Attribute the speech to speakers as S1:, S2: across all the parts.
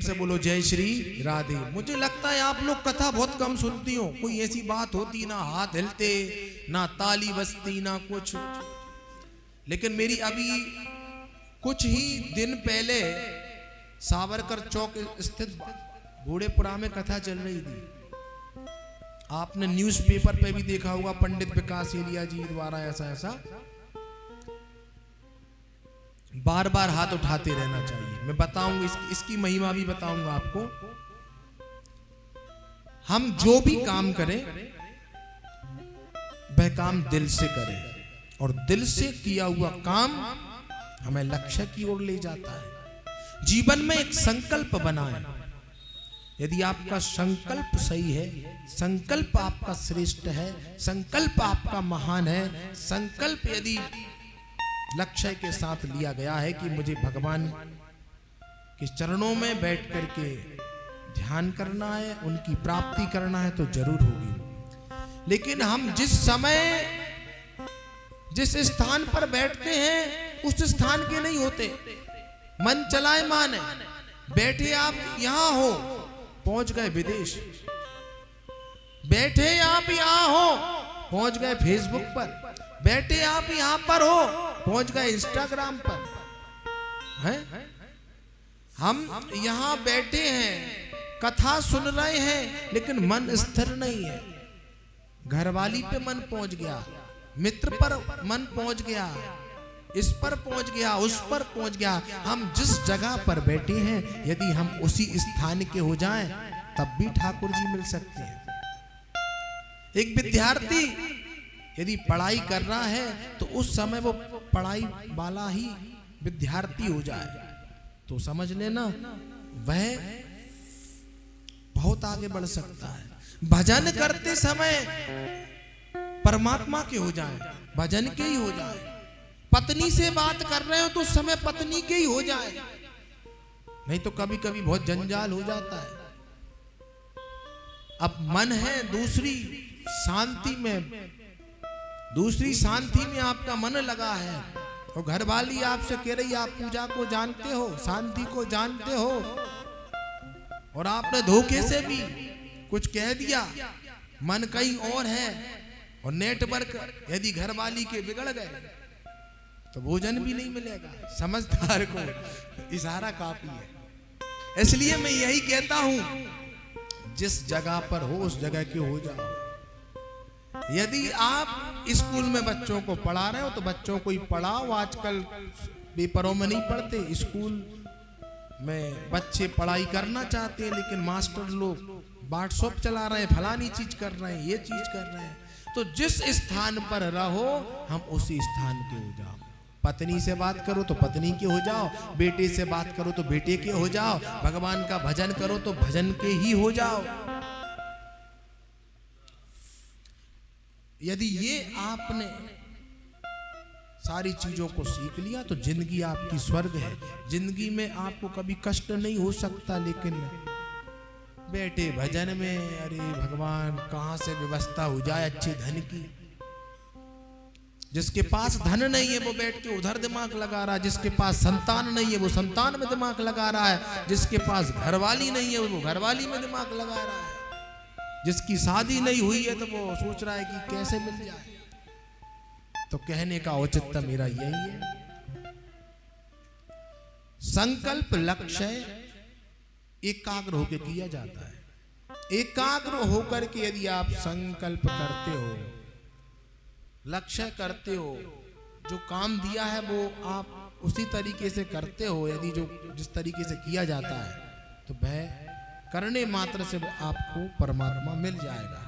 S1: से बोलो जय श्री राधे। मुझे लगता है आप लोग कथा बहुत कम सुनती हो, कोई ऐसी बात होती ना हाथ हिलते ना ताली बजती ना कुछ। लेकिन मेरी अभी कुछ ही दिन पहले सावरकर चौक स्थित बूढ़ेपुरा में कथा चल रही थी। आपने न्यूज़पेपर पे भी देखा होगा, पंडित विकास एलिया जी द्वारा ऐसा बार बार हाथ उठाते रहना चाहिए। मैं बताऊंगा इसकी महिमा भी बताऊंगा आपको। हम जो भी काम करें वह काम दिल से करें, और दिल से किया हुआ काम हमें लक्ष्य की ओर ले जाता है। जीवन में एक संकल्प बनाएं। यदि आपका संकल्प सही है, संकल्प आपका श्रेष्ठ है, संकल्प आपका महान है, संकल्प यदि लक्ष्य के साथ लिया गया है कि मुझे भगवान के चरणों में बैठ करके ध्यान करना है, उनकी प्राप्ति करना है, तो जरूर होगी। लेकिन हम जिस समय जिस स्थान पर बैठते हैं उस स्थान के नहीं होते। मन चलाए मान है, बैठे आप यहां हो पहुंच गए विदेश, बैठे आप यहां हो पहुंच गए फेसबुक पर, बैठे आप यहां पर हो पहुंच गए इंस्टाग्राम पर हैं। हम यहां बैठे हैं, कथा सुन रहे हैं, लेकिन मन स्थिर नहीं है। घरवाली पे मन पहुंच गया, मित्र पर मन पहुंच गया, इस पर पहुंच गया, उस पर पहुंच गया। हम जिस जगह पर बैठे हैं यदि हम उसी स्थान के हो जाएं तब भी ठाकुर जी मिल सकते हैं। एक विद्यार्थी यदि पढ़ाई कर रहा है तो उस समय वो पढ़ाई वाला ही विद्यार्थी हो जाए तो समझ लेना वह बहुत आगे बढ़ सकता है। भजन करते समय परमात्मा के हो जाए, भजन के ही हो जाए। पत्नी से बात कर रहे हो तो उस समय पत्नी के ही हो जाए, नहीं तो कभी कभी बहुत जंजाल हो जाता है। अब मन है दूसरी शांति में आपका मन लगा है, और घरवाली आपसे कह रही आप पूजा को जानते हो, शांति को जानते हो, और आपने धोखे से भी कुछ कह दिया, मन कहीं और है, और नेटवर्क यदि घरवाली के बिगड़ गए तो भोजन भी नहीं मिलेगा। समझदार को इशारा काफी है। इसलिए मैं यही कहता हूं, जिस जगह पर हो उस जगह के हो जाओ। यदि आप स्कूल में बच्चों को पढ़ा रहे हो तो बच्चों को ही पढ़ाओ। आजकल पेपरों में नहीं पढ़ते, स्कूल में बच्चे पढ़ाई करना चाहते हैं लेकिन मास्टर लोग व्हाट्सएप चला रहे हैं, फलानी चीज कर रहे हैं, ये चीज कर रहे हैं। तो जिस स्थान पर रहो हम उसी स्थान के हो जाओ। पत्नी से बात करो तो पत्नी के हो जाओ, बेटे से बात करो तो बेटे के हो जाओ, भगवान का भजन करो तो भजन के ही हो जाओ। यदि ये आपने सारी चीजों को सीख लिया तो जिंदगी आपकी स्वर्ग है। जिंदगी में आपको कभी कष्ट नहीं हो सकता। लेकिन बैठे भजन में, अरे भगवान कहां से व्यवस्था हो जाए अच्छे धन की। जिसके पास धन नहीं है वो बैठ के उधर दिमाग लगा रहा है, जिसके पास संतान नहीं है वो संतान में दिमाग लगा रहा है, जिसके पास घरवाली नहीं है वो घरवाली में दिमाग लगा रहा है, जिसकी शादी नहीं हुई है तो वो सोच रहा है कि कैसे मिल जाए। तो कहने का औचित्य मेरा यही है, संकल्प लक्ष्य एकाग्र होकर किया जाता है। एकाग्र होकर के यदि आप संकल्प करते हो, लक्ष्य करते हो, जो काम दिया है वो आप उसी तरीके से करते हो, यदि जो जिस तरीके से किया जाता है तो वह करने मात्र से आपको परमात्मा मिल जाएगा।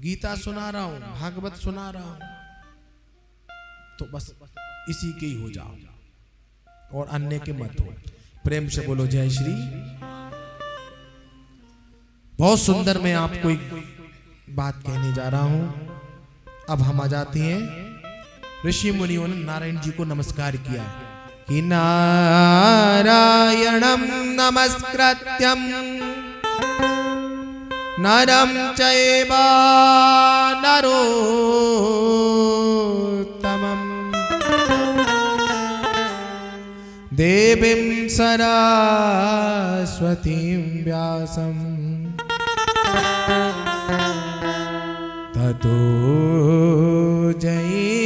S1: गीता सुना रहा हूं, भागवत सुना रहा हूं, तो बस इसी के ही हो जाओ और अन्य के मत हो। प्रेम से बोलो जय श्री। बहुत सुंदर मैं आपको एक बात कहने जा रहा हूं। अब हम आ जाते हैं, ऋषि मुनियों ने नारायण जी को नमस्कार किया कि नारायणं नमस्कृत्यं नरं चैव नरोत्तमं देवीं सरस्वतीं व्यासं ततो जयैर्मुदीरये।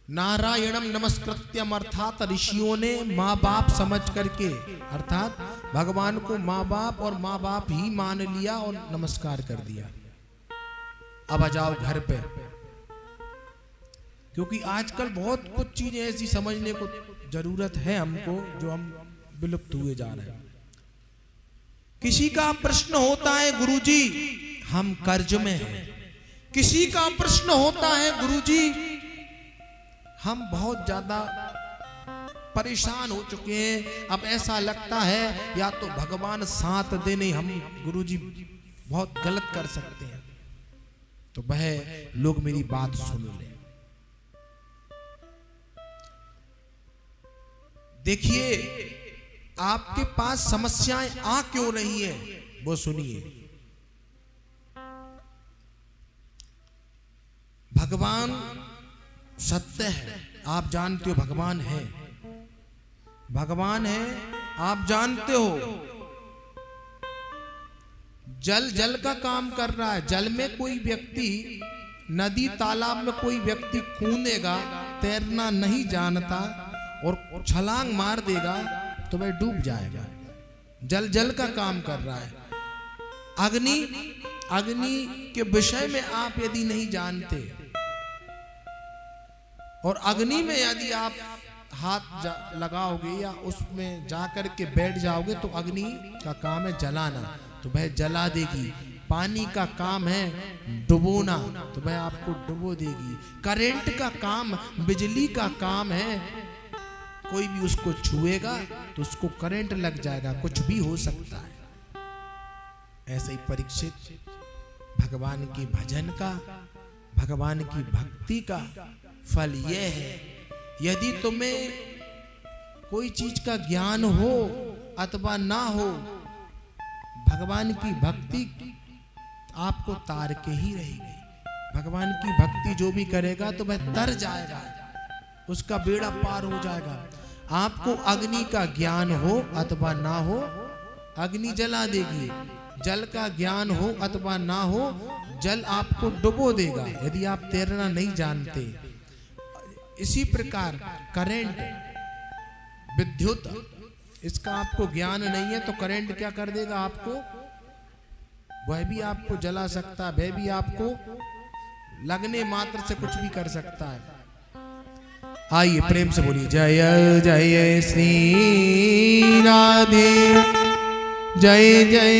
S1: नारायणम नमस्कृत्यम अर्थात ऋषियों ने माँ बाप समझ करके, अर्थात भगवान को माँ बाप और माँ बाप ही मान लिया और नमस्कार कर दिया। अब आ जाओ घर पे, क्योंकि आजकल बहुत कुछ चीजें ऐसी समझने को जरूरत है हमको जो हम विलुप्त हुए जा रहे हैं। किसी का प्रश्न होता है गुरुजी हम कर्ज में हैं, किसी का प्रश्न होता है गुरुजी हम बहुत ज्यादा परेशान हो चुके हैं, अब ऐसा लगता है या तो भगवान साथ दे, नहीं हम गुरुजी बहुत गलत कर सकते हैं। तो वह लोग मेरी बात सुन ले। देखिए आपके पास समस्याएं आ क्यों रही है वो सुनिए। भगवान सत्य है, आप जानते हो भगवान है, भगवान है आप जानते हो। जल जल का काम कर रहा है, जल में कोई व्यक्ति, नदी तालाब में कोई व्यक्ति कूदेगा, तैरना नहीं जानता और छलांग मार देगा तो वह डूब जाएगा। जल जल का काम कर रहा है। अग्नि, अग्नि के विषय में आप यदि नहीं जानते और अग्नि में यदि आप हाथ लगाओगे या उसमें जाकर के बैठ जाओगे तो अग्नि का काम है जलाना, तो वह जला देगी। पानी का काम है डुबोना, तो वह आपको डुबो देगी। करंट का काम, बिजली का काम है, कोई भी उसको छुएगा तो उसको करंट लग जाएगा, कुछ भी हो सकता है। ऐसे ही परीक्षित भगवान के भजन का, भगवान की भक्ति का फल यह है, यदि तुम्हें कोई चीज का ज्ञान हो अथवा ना हो, भगवान की भक्ति आपको तार के ही रहेगी। भगवान की भक्ति जो भी करेगा तो वह तर जाएगा, उसका बेड़ा पार हो जाएगा। आपको अग्नि का ज्ञान हो अथवा ना हो, अग्नि जला देगी। जल का ज्ञान हो अथवा ना हो, जल आपको डुबो देगा यदि आप तैरना नहीं जानते। इसी प्रकार करंट, विद्युत, इसका आपको ज्ञान नहीं है तो करंट क्या कर देगा आपको, वह भी आपको जला सकता है, वह भी आपको लगने मात्र से कुछ भी कर सकता है। आइए प्रेम से बोलिए जय जय श्री राधे, जय जय